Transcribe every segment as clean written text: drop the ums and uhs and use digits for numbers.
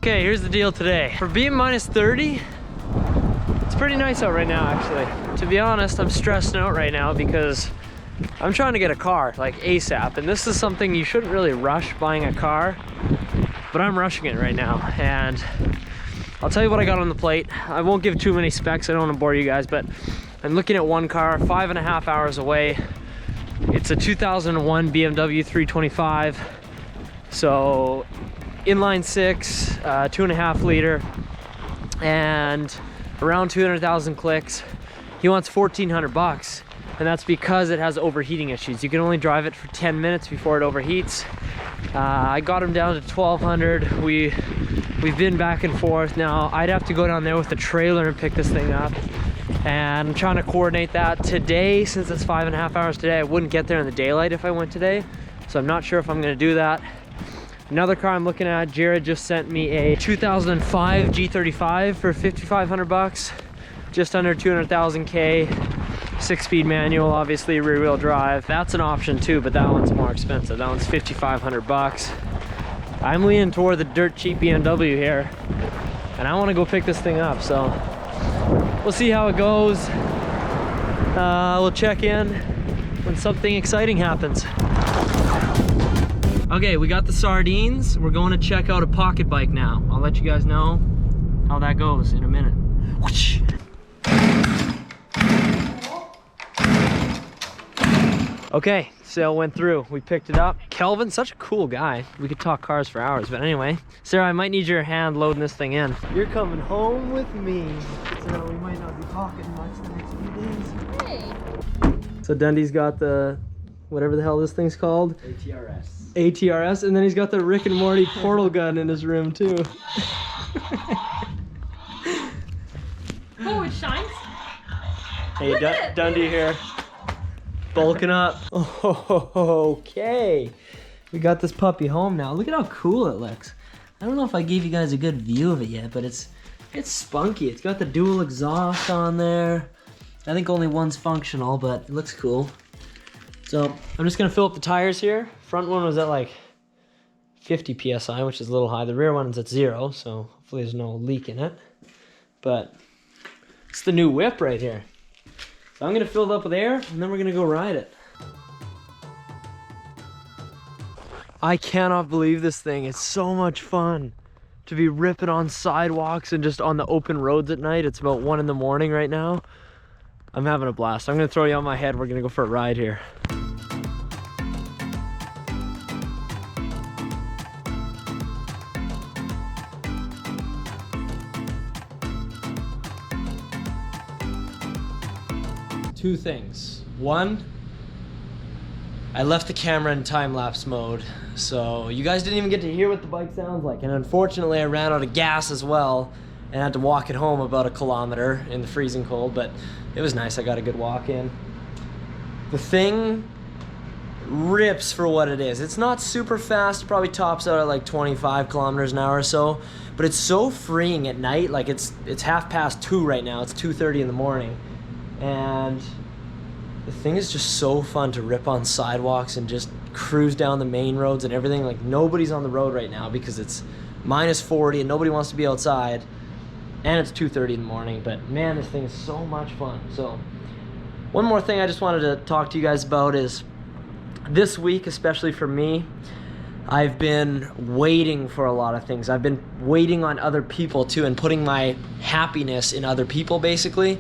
Okay, here's the deal today. For being minus 30, it's pretty nice out right now, actually. To be honest, I'm stressed out right now because I'm trying to get a car, like ASAP. And this is something you shouldn't really rush buying a car, but I'm rushing it right now. And I'll tell you what I got on the plate. I won't give too many specs, I don't want to bore you guys, but I'm looking at one car, 5.5 hours away. It's a 2001 BMW 325. So inline six, 2.5 liter, and around 200,000 clicks. He wants 1,400 bucks, and that's because it has overheating issues. You can only drive it for 10 minutes before it overheats. I got him down to 1,200. We've been back and forth. Now I'd have to go down there with the trailer and pick this thing up, and I'm trying to coordinate that today. Since it's 5.5 hours today, I wouldn't get there in the daylight if I went today, so I'm not sure if I'm going to do that. Another car I'm looking at, Jared just sent me a 2005 G35 for 5,500 bucks, just under 200,000 K, 6-speed manual, obviously rear wheel drive. That's an option too, but that one's more expensive. That one's 5,500 bucks. I'm leaning toward the dirt cheap BMW here, and I want to go pick this thing up, so we'll see how it goes. We'll check in when something exciting happens. Okay, we got the sardines. We're going to check out a pocket bike now. I'll let you guys know how that goes in a minute. Whoosh. Okay, sale went through. We picked it up. Kelvin's such a cool guy. We could talk cars for hours, but anyway. Sarah, I might need your hand loading this thing in. You're coming home with me. So we might not be talking much the next few days. Hey. So Dundee's got the, whatever the hell this thing's called. ATRS, and then he's got the Rick and Morty portal gun in his room too. Oh, it shines? Hey, Dundee here. Bulking up. Oh, okay. We got this puppy home now. Look at how cool it looks. I don't know if I gave you guys a good view of it yet, but it's spunky. It's got the dual exhaust on there. I think only one's functional, but it looks cool. So I'm just gonna fill up the tires here. Front one was at like 50 PSI, which is a little high. The rear one's at 0, so hopefully there's no leak in it. But it's the new whip right here. So I'm gonna fill it up with air, and then we're gonna go ride it. I cannot believe this thing. It's so much fun to be ripping on sidewalks and just on the open roads at night. It's about 1 in the morning right now. I'm having a blast. I'm gonna throw you on my head. We're gonna go for a ride here. Two things. One, I left the camera in time-lapse mode, so you guys didn't even get to hear what the bike sounds like. And unfortunately, I ran out of gas as well and had to walk it home about 1 kilometer in the freezing cold, but it was nice. I got a good walk in. The thing rips for what it is. It's not super fast. It probably tops out at like 25 kilometers an hour or so, but it's so freeing at night. Like it's 2:30 right now. It's 2:30 in the morning. And the thing is just so fun to rip on sidewalks and just cruise down the main roads and everything. Like nobody's on the road right now because it's minus 40 and nobody wants to be outside, and it's 2:30 in the morning. But man, this thing is so much fun. So one more thing I just wanted to talk to you guys about is this week, especially for me, I've been waiting for a lot of things. I've been waiting on other people too, and putting my happiness in other people basically.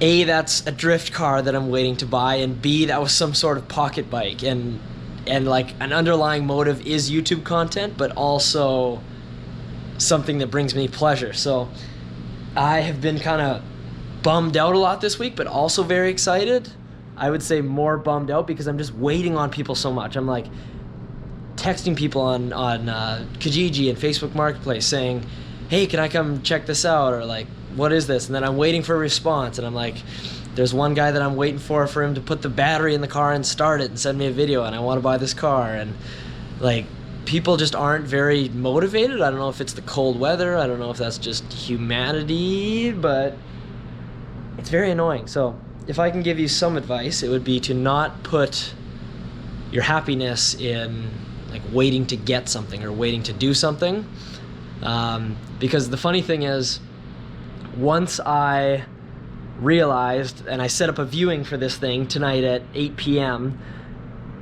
A, that's a drift car that I'm waiting to buy, and B, that was some sort of pocket bike, and like an underlying motive is YouTube content, but also something that brings me pleasure. So I have been kind of bummed out a lot this week, but also very excited. I would say more bummed out because I'm just waiting on people so much. I'm like texting people on Kijiji and Facebook Marketplace saying, hey, can I come check this out? Or like, what is this? And then I'm waiting for a response, and I'm like, there's one guy that I'm waiting for him to put the battery in the car and start it and send me a video, and I want to buy this car. And like, people just aren't very motivated. I don't know if it's the cold weather. I don't know if that's just humanity, but it's very annoying. So if I can give you some advice, it would be to not put your happiness in like waiting to get something or waiting to do something. Because the funny thing is, once I realized, and I set up a viewing for this thing tonight at 8 p.m.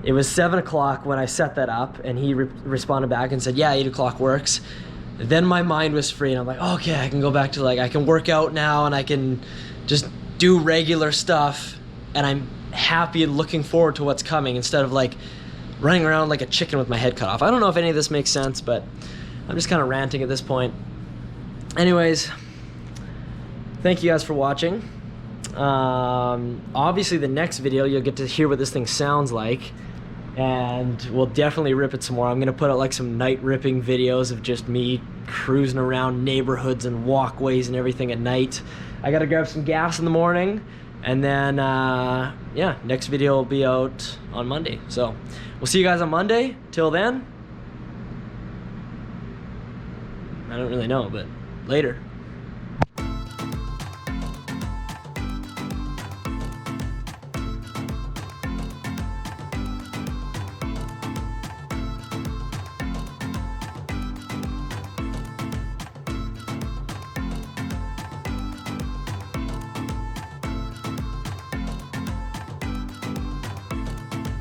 It was 7 o'clock when I set that up, and he responded back and said, yeah, 8 o'clock works. Then my mind was free, and I'm like, okay, I can go back to, like, I can work out now, and I can just do regular stuff, and I'm happy and looking forward to what's coming instead of, like, running around like a chicken with my head cut off. I don't know if any of this makes sense, but I'm just kind of ranting at this point. Anyways, thank you guys for watching. Obviously the next video you'll get to hear what this thing sounds like, and we'll definitely rip it some more. I'm gonna put out like some night ripping videos of just me cruising around neighborhoods and walkways and everything at night. I gotta grab some gas in the morning, and then yeah, next video will be out on Monday. So we'll see you guys on Monday. Till then, I don't really know, but later.